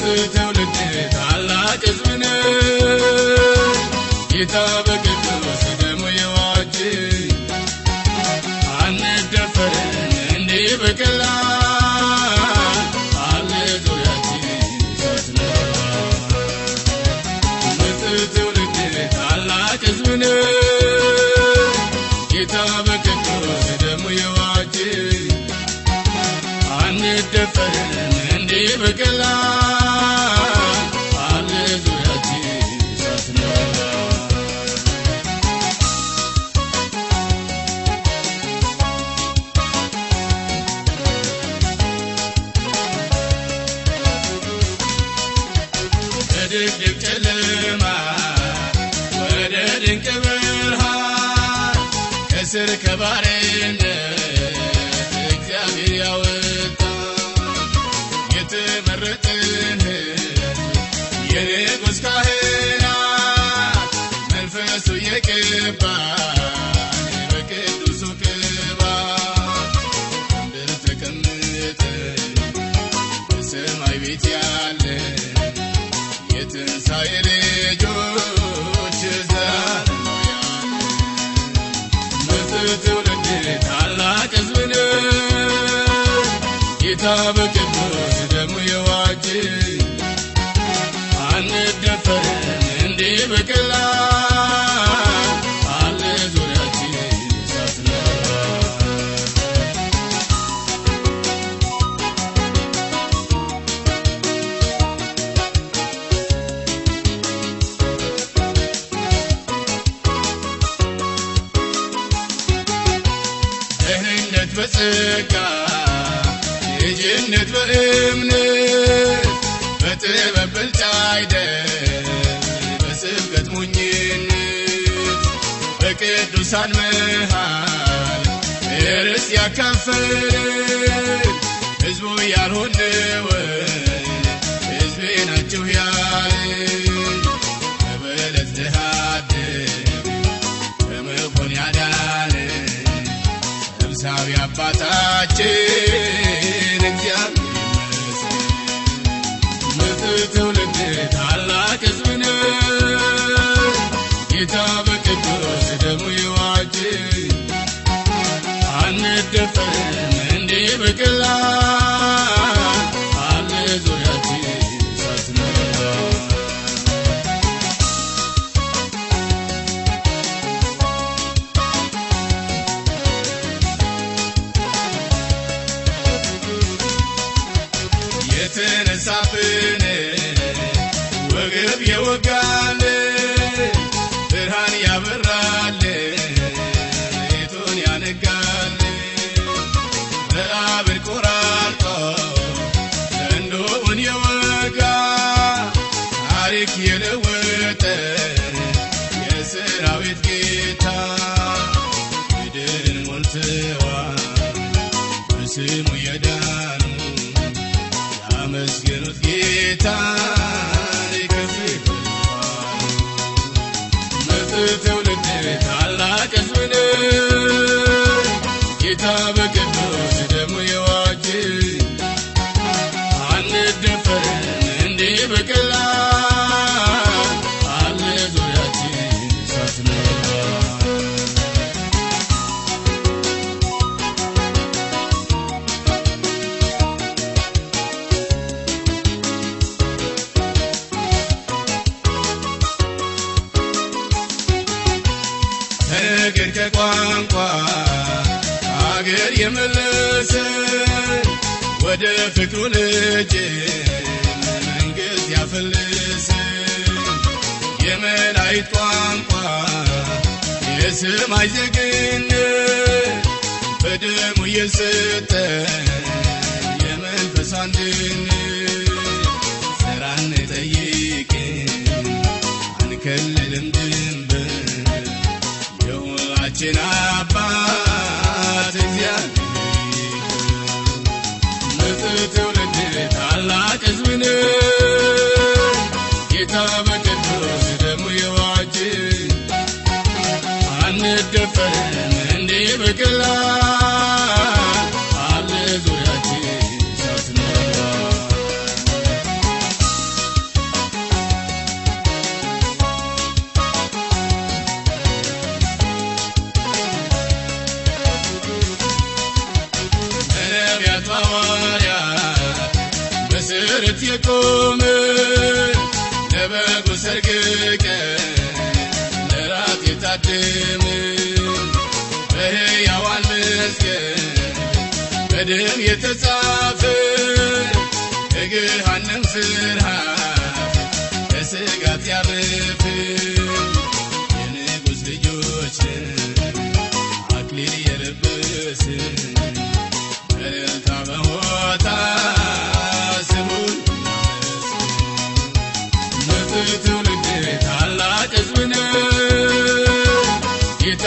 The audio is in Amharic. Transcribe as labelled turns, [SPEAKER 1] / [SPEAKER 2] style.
[SPEAKER 1] ትውልድ ታላቅ ሕዝብ ነው ጌታ በቅዱስ ደሙ የዋጀን አንደፈርን እንዲህ በቀላል አለ ዙሪያችን እሳት ነው ትውልድ ታላቅ ሕዝብ ነው ጌታ በቅዱስ ደሙ የዋጀን አንደፈርን እንዲህ በቀላል አለ ዙሪያችን እሳት ነው ከድቅድቅ ጨለማ ወደ ድንቅ ብርሃን ከስር ከባርነት እግዚአብሔር ያወጣን የተመረጥን የንጉሥ ካህናት መንፈሱ የቀባን በቅዱሱ ቅባት ምድር ተቀምጠን በሰማይ ቤት ያለን የትንሣኤ ልጆች ዘላለማውያን ትውልድ ታላቅ ሕዝብ ነው ጌታ በቅዱስ ደሙ የዋጀን አንደፈርን እንዲህ በቀላል አለ ዙሪያችን እሳት ነው ደህንነት በጸጋ ልጅነት በእምነት በጥበብ ብልጫ አይደል በስብከት ሞኝነት በቅዱሳን መሃል ርስት ያካፈልን ሕዝቡ ያልሆነውን ሕዝቤ ናችሁ ያልን በበለት ድሃ አደግ በመሆን ያዳንን ሰብሳቢ አባታችን እግዚአብሔር ይመስገን ትውልድ ታላቅ ሕዝብ ነው ጌታ በቅዱስ ደሙ የዋጀን አንደፈርን እንዲህ በቀላል አለ ዙሪያችን እሳት ነው የተነሳብን ወገብ የወጋልን ብርሃን ያበራልን ሌቱን ያነጋልን በአብር ቆራርጦ ዘንዶውን የወጋ ታሪክ የለወጠ የሰራዊት ጌታ ምድርን ሞልተዋል በስሙ የዳኑ ያመስግኑት ጌታን ከፍ ይበሉ ትውልድ ታላቅ ሕዝብ ነው ጌታ በቅዱስ ደሙ የዋጀን አንደፈርን እንዲህ በቀላል አለ ዙሪያችን እሳት ነው ነገር ከቋንቋ አገር የመለሰን ወደ ፍቅሩ ልጅ መንግሥት ያፈልሰን የመላእክት ቋንቋ የሰማይ ዜግነት በደሙ የሰጠን የመንፈስ አንድነት ሥራን ጠይቅን አንከልልም ድንበር የሁላችን አባት እግዚአብሔር ትውልድ ታላቅ ሕዝብ ነው ጌታ በቅዱስ ደሙ የዋጀን አንደፈርን እንዲህ በቀላል አለ ዙሪያችን እሳት ነው በምሕረት የቆመ ለበጉ ሰርግ ቀን ለራት የታደመ በሕያዋን መዝገብ በደም የተጻፈ ከገሃነም ፍርሃት ከስጋት ያረፈ የንጉሥ ልጆች አክሊል የለበሰ በእልልታ በሆታ ስሙን ያመስግኑ። ትውልድ ታላቅ ሕዝብ ነው ጌታ